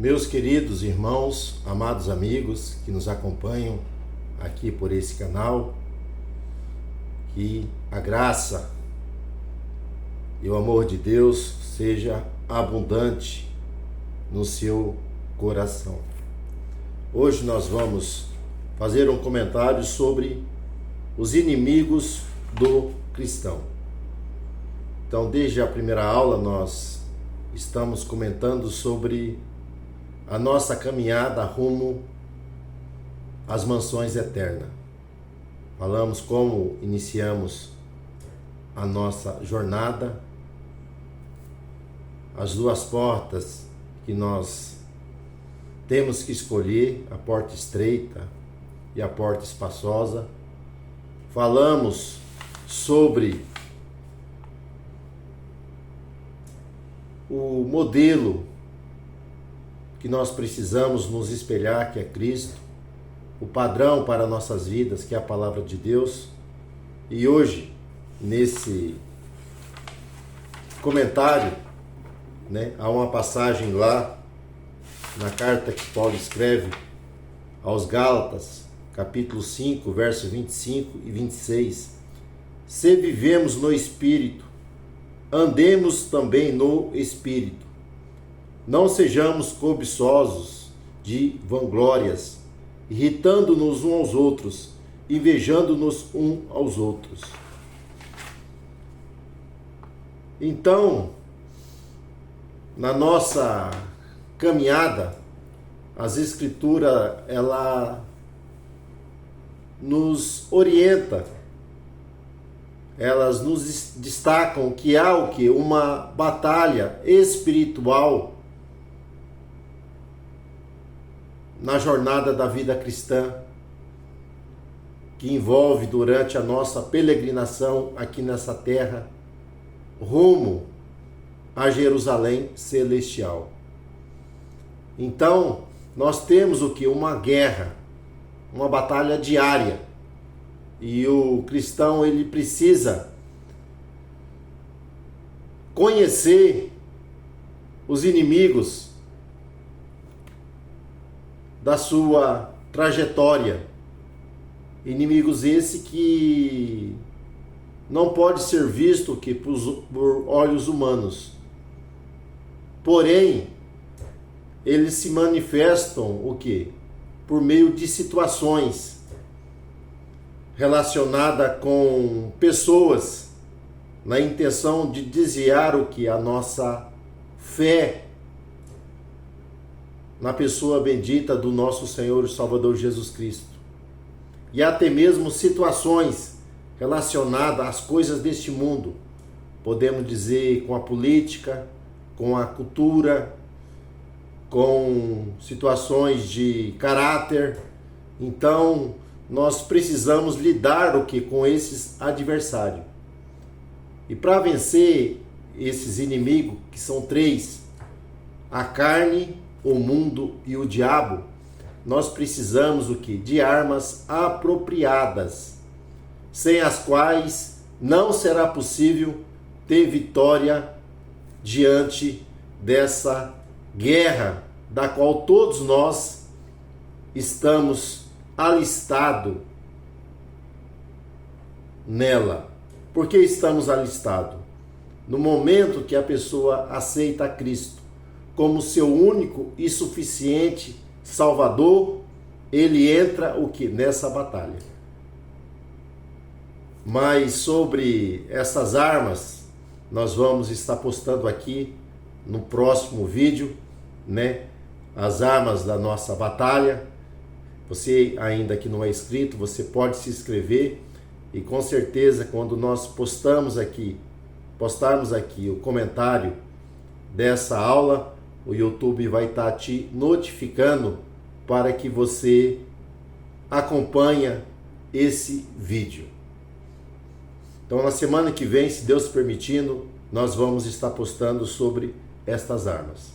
Meus queridos irmãos, amados amigos que nos acompanham aqui por esse canal, que a graça e o amor de Deus seja abundante no seu coração. Hoje nós vamos fazer um comentário sobre os inimigos do cristão. Então, desde a primeira aula nós estamos comentando sobre a nossa caminhada rumo às mansões eternas. Falamos como iniciamos a nossa jornada, as duas portas que nós temos que escolher, a porta estreita e a porta espaçosa. Falamos sobre o modelo que nós precisamos nos espelhar, que é Cristo, o padrão para nossas vidas, que é a palavra de Deus. E hoje, nesse comentário, há uma passagem lá na carta que Paulo escreve aos Gálatas, capítulo 5, versos 25 e 26. Se vivemos no Espírito, andemos também no Espírito. Não sejamos cobiçosos de vanglórias, irritando-nos uns aos outros, invejando-nos uns aos outros. Então, na nossa caminhada, as Escrituras, ela nos orienta, elas nos destacam que há uma batalha espiritual na jornada da vida cristã, que envolve durante a nossa peregrinação aqui nessa terra, rumo a Jerusalém celestial. Então, nós temos uma guerra, uma batalha diária, e o cristão ele precisa conhecer os inimigos da sua trajetória, inimigos esse que não pode ser visto por olhos humanos, porém eles se manifestam por meio de situações relacionadas com pessoas, na intenção de desviar a nossa fé na pessoa bendita do nosso Senhor e Salvador Jesus Cristo. E até mesmo situações relacionadas às coisas deste mundo, podemos dizer com a política, com a cultura, com situações de caráter. Então, nós precisamos lidar com esses adversários. E para vencer esses inimigos, que são três, a carne, o mundo e o diabo, nós precisamos de armas apropriadas, sem as quais não será possível ter vitória diante dessa guerra da qual todos nós estamos alistados nela. Por que estamos alistados? No momento que a pessoa aceita a Cristo como seu único e suficiente Salvador, ele entra nessa batalha. Mas sobre essas armas, nós vamos estar postando aqui no próximo vídeo, as armas da nossa batalha. Você ainda que não é inscrito, você pode se inscrever, e com certeza quando nós postarmos aqui o comentário dessa aula, o YouTube vai estar te notificando para que você acompanhe esse vídeo. Então, na semana que vem, se Deus permitindo, nós vamos estar postando sobre estas armas.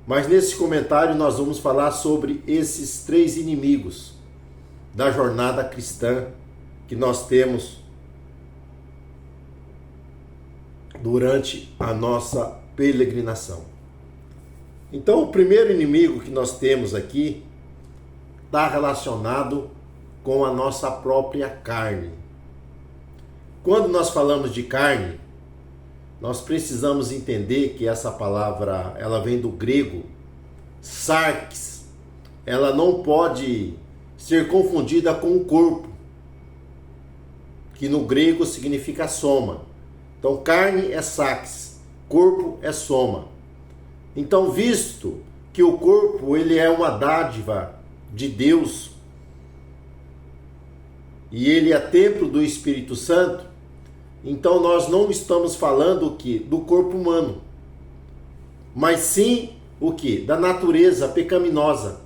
Mas nesse comentário nós vamos falar sobre esses três inimigos da jornada cristã que nós temos durante a nossa peregrinação. Então, o primeiro inimigo que nós temos aqui está relacionado com a nossa própria carne. Quando nós falamos de carne, nós precisamos entender que essa palavra, ela vem do grego sarx. Ela não pode ser confundida com o corpo, que no grego significa soma. Então, carne é sarx, corpo é soma. Então, visto que o corpo ele é uma dádiva de Deus e ele é templo do Espírito Santo, então nós não estamos falando o que? Do corpo humano, mas sim o que? Da natureza pecaminosa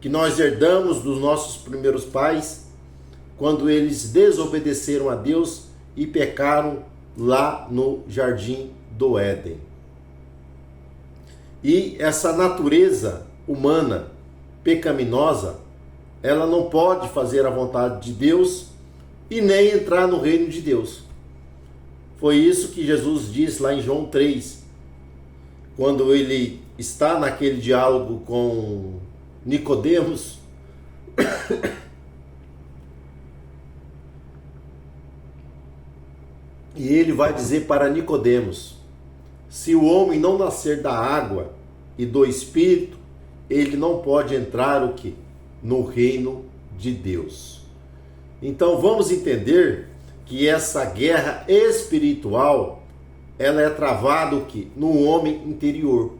que nós herdamos dos nossos primeiros pais quando eles desobedeceram a Deus e pecaram lá no jardim do Éden. E essa natureza humana pecaminosa, ela não pode fazer a vontade de Deus e nem entrar no reino de Deus. Foi isso que Jesus disse lá em João 3, quando ele está naquele diálogo com Nicodemos. E ele vai dizer para Nicodemos: se o homem não nascer da água e do Espírito, ele não pode entrar o quê? No reino de Deus. Então vamos entender que essa guerra espiritual, ela é travada o quê? No homem interior.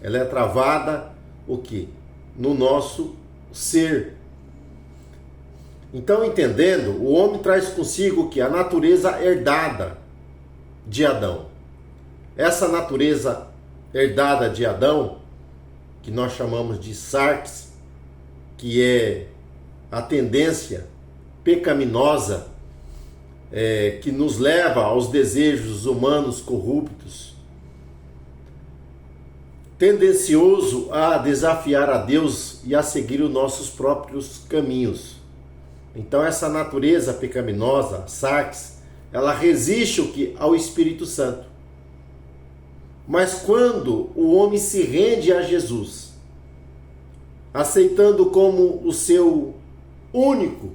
Ela é travada o quê? No nosso ser. Então, entendendo, o homem traz consigo que a natureza herdada de Adão. Essa natureza herdada de Adão, que nós chamamos de sarx, que é a tendência pecaminosa que nos leva aos desejos humanos corruptos, tendencioso a desafiar a Deus e a seguir os nossos próprios caminhos. Então essa natureza pecaminosa, sarx, ela resiste o que? Ao Espírito Santo. Mas quando o homem se rende a Jesus, aceitando como o seu único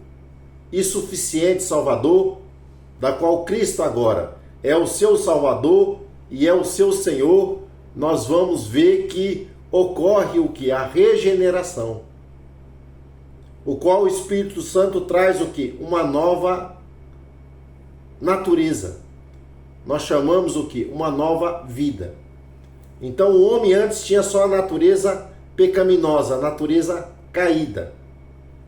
e suficiente Salvador, da qual Cristo agora é o seu Salvador e é o seu Senhor, nós vamos ver que ocorre o que? A regeneração. O qual o Espírito Santo traz o que? Uma nova natureza. Nós chamamos o que? Uma nova vida. Então o homem antes tinha só a natureza pecaminosa, a natureza caída.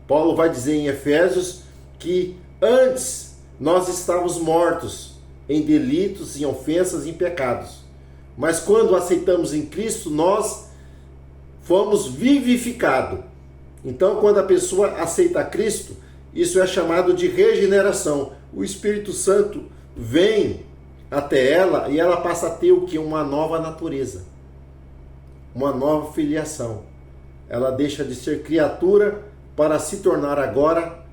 Paulo vai dizer em Efésios que antes nós estávamos mortos em delitos, em ofensas, em pecados. Mas quando aceitamos em Cristo, nós fomos vivificados. Então, quando a pessoa aceita Cristo, isso é chamado de regeneração. O Espírito Santo vem até ela e ela passa a ter o que? Uma nova natureza, uma nova filiação. Ela deixa de ser criatura para se tornar agora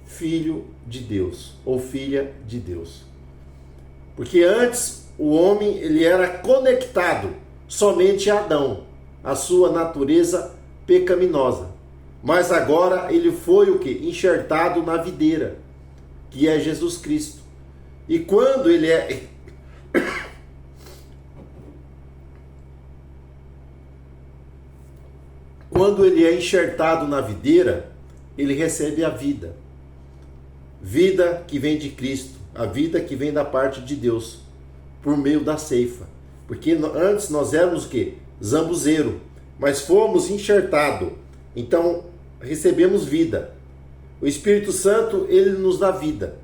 filho de Deus ou filha de Deus. Porque antes o homem ele era conectado somente a Adão, a sua natureza pecaminosa. Mas agora ele foi o que? Enxertado na videira, que é Jesus Cristo. E quando ele é enxertado na videira, ele recebe a vida. Vida que vem de Cristo, a vida que vem da parte de Deus, por meio da ceifa. Porque antes nós éramos o quê? Zambuzeiro, mas fomos enxertados. Então recebemos vida. O Espírito Santo, ele nos dá vida.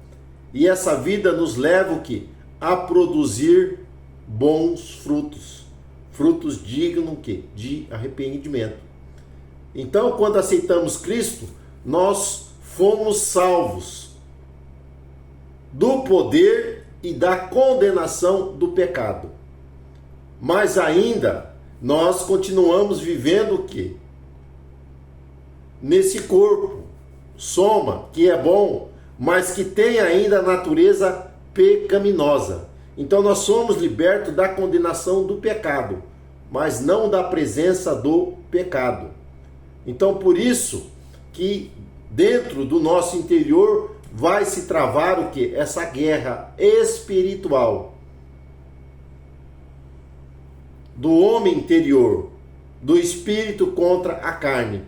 E essa vida nos leva o quê? A produzir bons frutos. Frutos dignos o quê? De arrependimento. Então, quando aceitamos Cristo, nós fomos salvos do poder e da condenação do pecado. Mas ainda nós continuamos vivendo o quê? Nesse corpo, soma, que é bom, mas que tem ainda a natureza pecaminosa. Então nós somos libertos da condenação do pecado, mas não da presença do pecado. Então, por isso que dentro do nosso interior vai se travar o quê? Essa guerra espiritual do homem interior, do espírito contra a carne.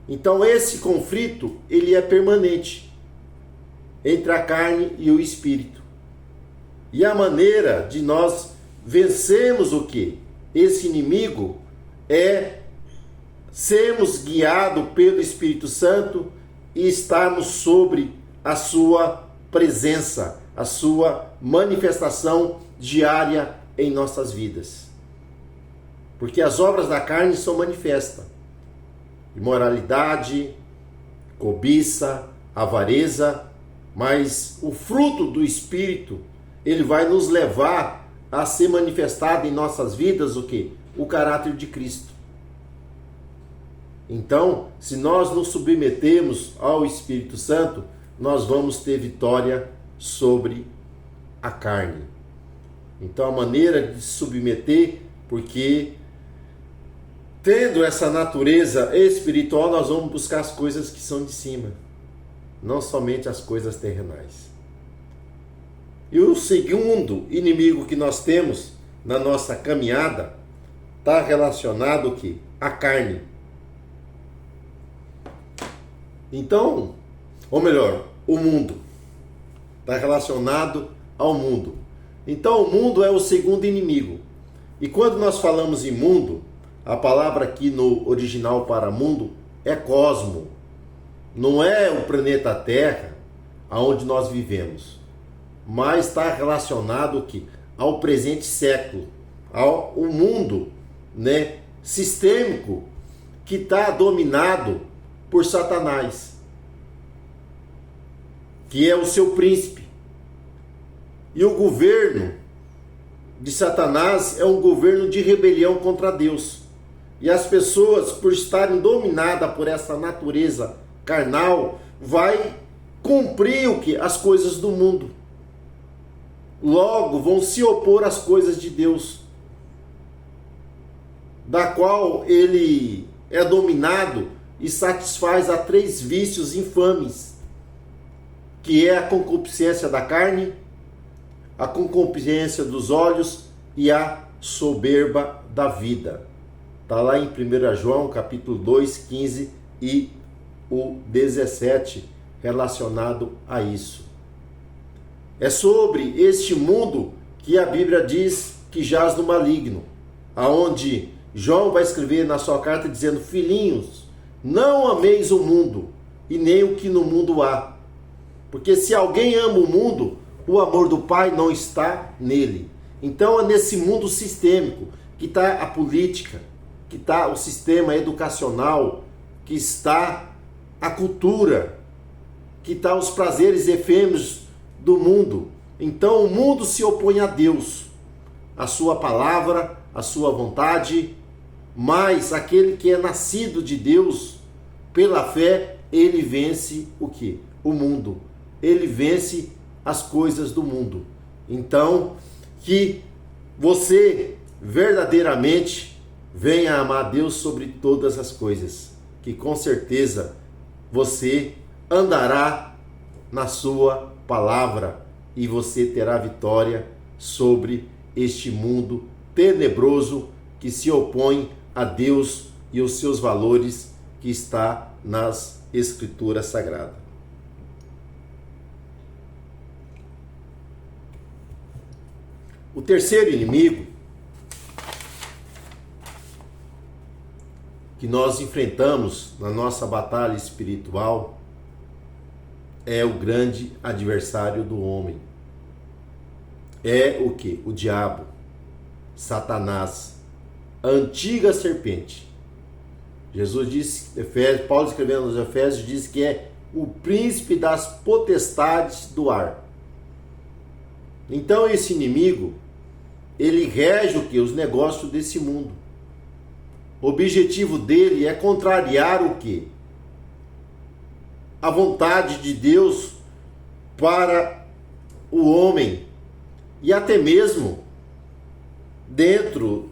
Então esse conflito, ele é permanente entre a carne e o espírito. E a maneira de nós vencermos o quê? Esse inimigo é sermos guiados pelo Espírito Santo e estarmos sobre a sua presença, a sua manifestação diária em nossas vidas. Porque as obras da carne são manifestas: imoralidade, cobiça, avareza, mas o fruto do Espírito, ele vai nos levar a ser manifestado em nossas vidas o quê? O caráter de Cristo. Então, se nós nos submetemos ao Espírito Santo, nós vamos ter vitória sobre a carne. Então, a maneira de se submeter, porque tendo essa natureza espiritual, nós vamos buscar as coisas que são de cima, não somente as coisas terrenais. E o segundo inimigo que nós temos na nossa caminhada está relacionado ao quê? À carne. Então, ou melhor, o mundo. Está relacionado ao mundo. Então, o mundo é o segundo inimigo. E quando nós falamos em mundo, a palavra aqui no original para mundo é cosmo. Não é o planeta Terra onde nós vivemos, mas está relacionado aqui ao presente século, ao mundo, né, sistêmico que está dominado por Satanás, que é o seu príncipe. E o governo de Satanás é um governo de rebelião contra Deus. E as pessoas, por estarem dominadas por essa natureza carnal, vai cumprir o que? As coisas do mundo. Logo, vão se opor às coisas de Deus, da qual ele é dominado e satisfaz a 3 vícios infames, que é a concupiscência da carne, a concupiscência dos olhos e a soberba da vida. Está lá em 1 João, capítulo 2, 15 e o 17, relacionado a isso. É sobre este mundo que a Bíblia diz que jaz no maligno, aonde João vai escrever na sua carta dizendo: filhinhos, não ameis o mundo e nem o que no mundo há, porque se alguém ama o mundo, o amor do Pai não está nele. Então é nesse mundo sistêmico que está a política, que está o sistema educacional, que está a cultura, que está os prazeres efêmeros do mundo. Então o mundo se opõe a Deus, a sua palavra, a sua vontade, mas aquele que é nascido de Deus pela fé, ele vence o quê? O mundo. Ele vence as coisas do mundo. Então, que você verdadeiramente venha amar Deus sobre todas as coisas, que com certeza você andará na sua palavra e você terá vitória sobre este mundo tenebroso que se opõe a Deus e os seus valores que está nas Escrituras Sagradas. O terceiro inimigo que nós enfrentamos na nossa batalha espiritual é o grande adversário do homem. É o que? O diabo, Satanás, a antiga serpente. Jesus disse, Paulo escrevendo nos Efésios, diz que é o príncipe das potestades do ar. Então esse inimigo, ele rege o que? Os negócios desse mundo. O objetivo dele é contrariar o que? A vontade de Deus para o homem. E até mesmo dentro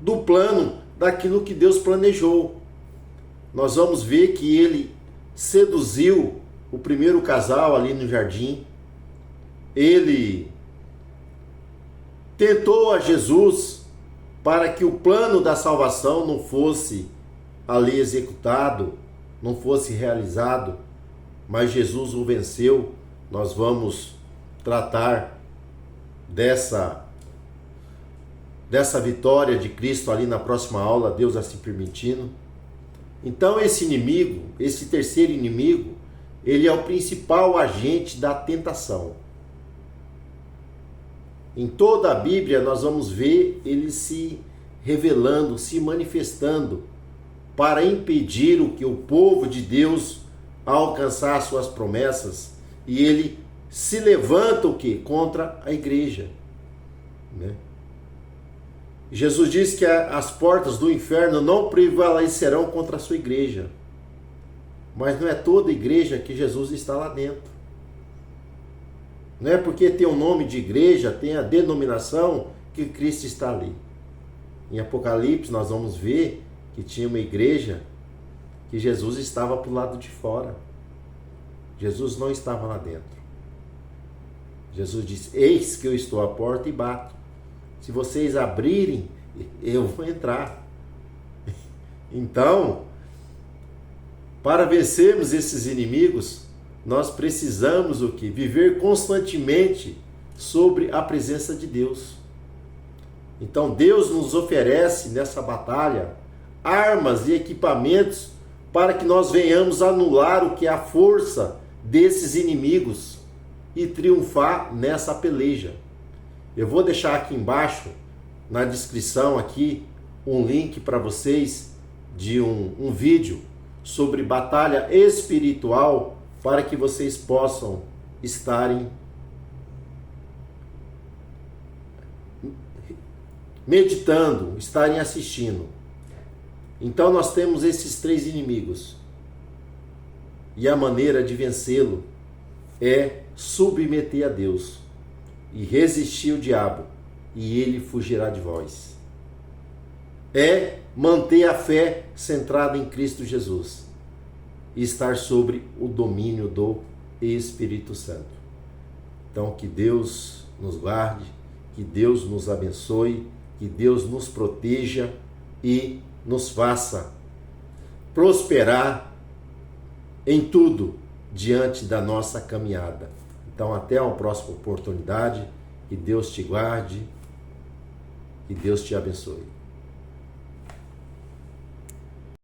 do plano, daquilo que Deus planejou. Nós vamos ver que ele seduziu o primeiro casal ali no jardim. Ele tentou a Jesus para que o plano da salvação não fosse ali executado, não fosse realizado, mas Jesus o venceu. Nós vamos tratar dessa vitória de Cristo ali na próxima aula, Deus assim permitindo. Então esse inimigo, esse terceiro inimigo, ele é o principal agente da tentação. Em toda a Bíblia nós vamos ver ele se revelando, se manifestando para impedir o que o povo de Deus a alcançar suas promessas, e ele se levanta o que? Contra a igreja, né? Jesus diz que as portas do inferno não prevalecerão contra a sua igreja. Mas não é toda igreja que Jesus está lá dentro. Não é porque tem o nome de igreja, tem a denominação, que Cristo está ali. Em Apocalipse nós vamos ver que tinha uma igreja que Jesus estava para o lado de fora. Jesus não estava lá dentro. Jesus disse: eis que eu estou à porta e bato. Se vocês abrirem, eu vou entrar. Então, para vencermos esses inimigos, nós precisamos o quê? Viver constantemente sobre a presença de Deus. Então Deus nos oferece nessa batalha armas e equipamentos para que nós venhamos anular o que é a força desses inimigos e triunfar nessa peleja. Eu vou deixar aqui embaixo, na descrição aqui, um link para vocês de um vídeo sobre batalha espiritual, para que vocês possam estarem meditando, estarem assistindo. Então nós temos esses três inimigos. E a maneira de vencê-lo é submeter a Deus e resistir o diabo, e ele fugirá de vós. É manter a fé centrada em Cristo Jesus e estar sobre o domínio do Espírito Santo. Então que Deus nos guarde, que Deus nos abençoe, que Deus nos proteja e nos faça prosperar em tudo diante da nossa caminhada. Então até uma próxima oportunidade, que Deus te guarde, que Deus te abençoe.